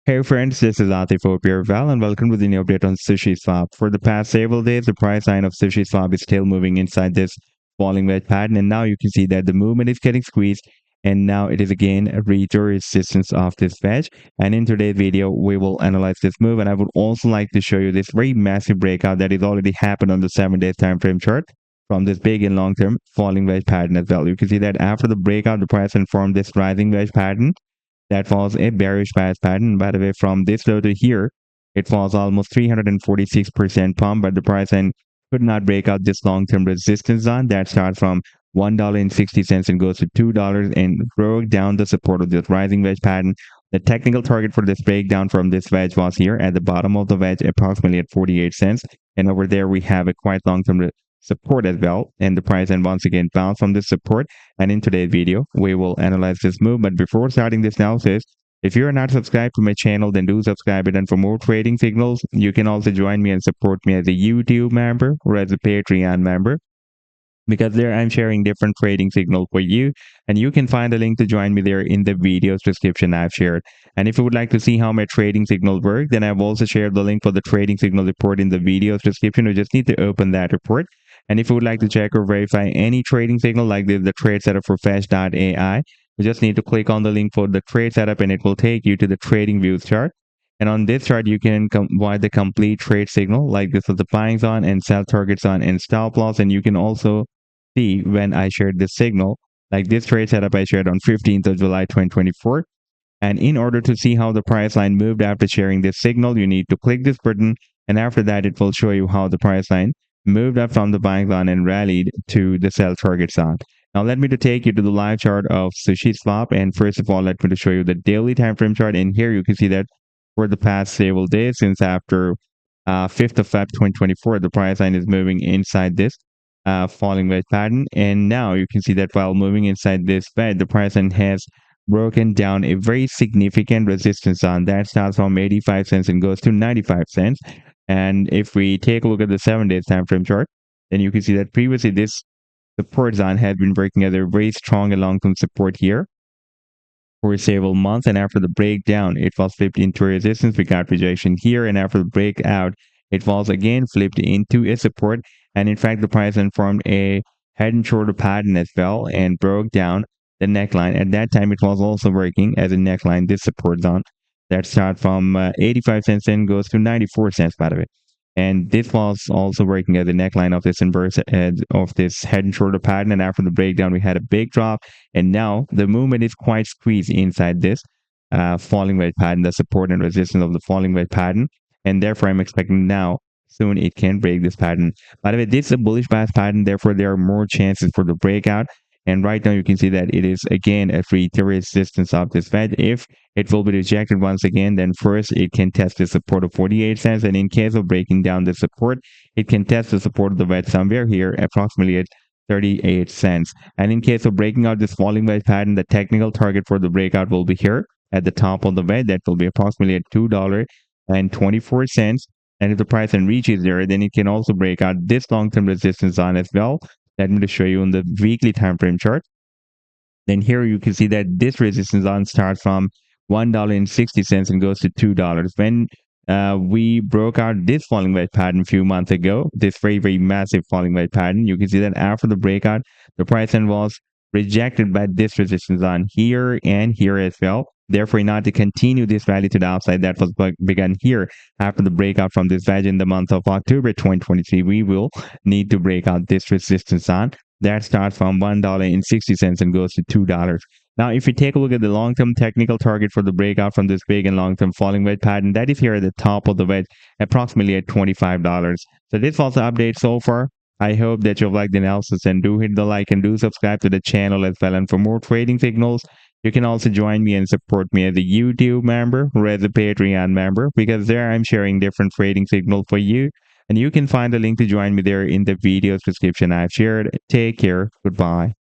Hey friends, this is Atif Hope you're well and welcome to the new update on SushiSwap. For the past several days, the price line of SushiSwap is still moving inside this falling wedge pattern, and now you can see that the movement is getting squeezed, and now it is again reach resistance of this wedge. And in today's video, we will analyze this move, and I would also like to show you this very massive breakout that is already happened on the 7 day time frame chart from this big and long-term falling wedge pattern as well. You can see that after the breakout, the price informed this rising wedge pattern that was a bearish bias pattern. By the way, from this low to here, it was almost 346% pump, but the price and could not break out this long-term resistance zone that starts from $1.60 and goes to $2 and broke down the support of this rising wedge pattern. The technical target for this breakdown from this wedge was here at the bottom of the wedge, approximately at 48 cents. And over there, we have a quite long-term support as well. And the price and once again bounced from this support. And in today's video, we will analyze this move. But before starting this analysis, if you are not subscribed to my channel, then do subscribe it. And for more trading signals, you can also join me and support me as a YouTube member or as a Patreon member, because there I'm sharing different trading signals for you, and you can find a link to join me there in the video's description I've shared. And if you would like to see how my trading signals work, then I've also shared the link for the trading signal report in the video's description. You just need to open that report. And if you would like to check or verify any trading signal like this, the trade setup for Fetch.ai, you just need to click on the link for the trade setup and it will take you to the trading view chart. And on this chart, you can provide the complete trade signal like this with the buying zone and sell targets on and stop loss. And you can also see when I shared this signal, like this trade setup I shared on 15th of July 2024. And in order to see how the price line moved after sharing this signal, you need to click this button. And after that, it will show you how the price line moved up from the buying zone and rallied to the sell target zone. Now let me to take you to the live chart of SushiSwap. And first of all, let me to show you the daily time frame chart. And here you can see that for the past several days, since after 5th of Feb 2024, the price line is moving inside this falling wedge pattern. And now you can see that while moving inside this bed, the price line has broken down a very significant resistance zone that starts from 85 cents and goes to 95 cents. And if we take a look at the 7 day time frame chart, then you can see that previously this support zone had been breaking as a very strong and long-term support here for several months. And after the breakdown, it was flipped into resistance. We got rejection here. And after the breakout, it was again flipped into a support. And in fact, the price then formed a head and shoulder pattern as well and broke down the neckline. At that time, it was also working as a neckline, this support zone that starts from 85 cents and goes to 94 cents, by the way. And this was also working as the neckline of this inverse of this head and shoulder pattern. And after the breakdown, we had a big drop. And now the movement is quite squeezed inside this falling wedge pattern, the support and resistance of the falling wedge pattern. And therefore, I'm expecting now soon it can break this pattern. By the way, this is a bullish bias pattern. Therefore, there are more chances for the breakout. And right now, you can see that it is again a free resistance of this wedge. If it will be rejected once again, then first it can test the support of 48 cents. And in case of breaking down the support, it can test the support of the wedge somewhere here, approximately at 38 cents. And in case of breaking out this falling wedge pattern, the technical target for the breakout will be here at the top of the wedge. That will be approximately at $2.24. And if the price then reaches there, then it can also break out this long-term resistance zone as well. Let me just show you on the weekly time frame chart. Then here you can see that this resistance zone starts from $1.60 and goes to $2. When we broke out this falling wedge pattern a few months ago, this very massive falling wedge pattern, you can see that after the breakout, the price then was rejected by this resistance zone here and here as well. Therefore, in order to continue this rally to the upside that was begun here after the breakout from this wedge in the month of October 2023, we will need to break out this resistance zone that starts from $1.60 and goes to $2. Now, if you take a look at the long-term technical target for the breakout from this big and long-term falling wedge pattern, that is here at the top of the wedge, approximately at $25. So this was the update so far. I hope that you've liked the analysis, and do hit the like and do subscribe to the channel as well. And for more trading signals, you can also join me and support me as a YouTube member or as a Patreon member, because there I'm sharing different trading signals for you. And you can find the link to join me there in the video's description I've shared. Take care. Goodbye.